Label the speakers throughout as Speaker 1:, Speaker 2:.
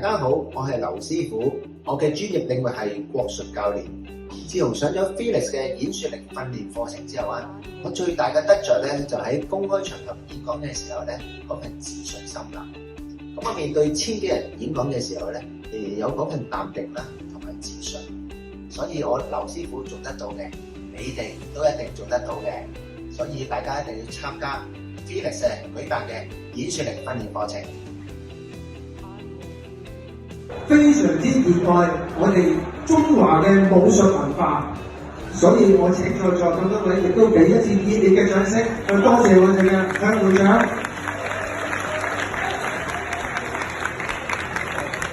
Speaker 1: 家好，我係劉師傅，我嘅專業領域係國術教練。自從上咗 Felix 嘅演說力訓練課程之後啊，我最大嘅得着咧就喺公開場合演講嘅時候咧，嗰份自信心啦。咁我面對千幾人演講嘅時候咧，有嗰份淡定啦同埋自信。所以我劉師傅做得到嘅，你哋都一定做得到嘅。所以大家一定要參加 Felix 舉辦嘅演說力訓練課程。
Speaker 2: 非常之熱愛我哋中華嘅武術文化，所以我請在座咁多位亦都俾一次熱烈嘅掌聲，去多謝我哋嘅向會長。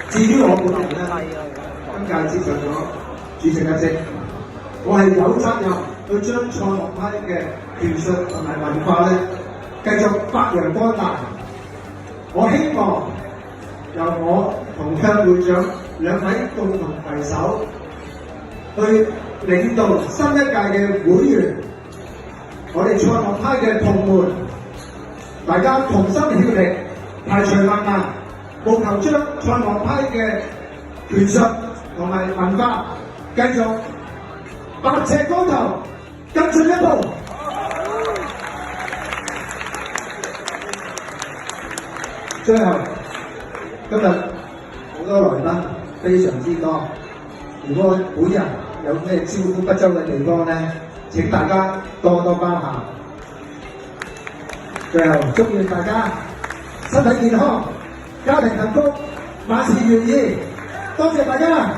Speaker 2: 至於我本人咧，今屆接受咗主席一職，我係有責任去將賽樂派嘅拳術同埋文化咧繼續發揚光大。我希望由我同向會長兩位共同攜手，去領導新一屆嘅會員，我哋賽樂派嘅同門，大家同心協力，排除萬難，務求將賽樂派嘅拳術同埋文化繼續百尺竿頭，更進一步。最後，今日好多來賓非常之多，如果本人有咩招呼不周嘅地方呢，請大家多多包涵。最後祝願大家身體健康，家庭幸福，萬事如意，多謝大家。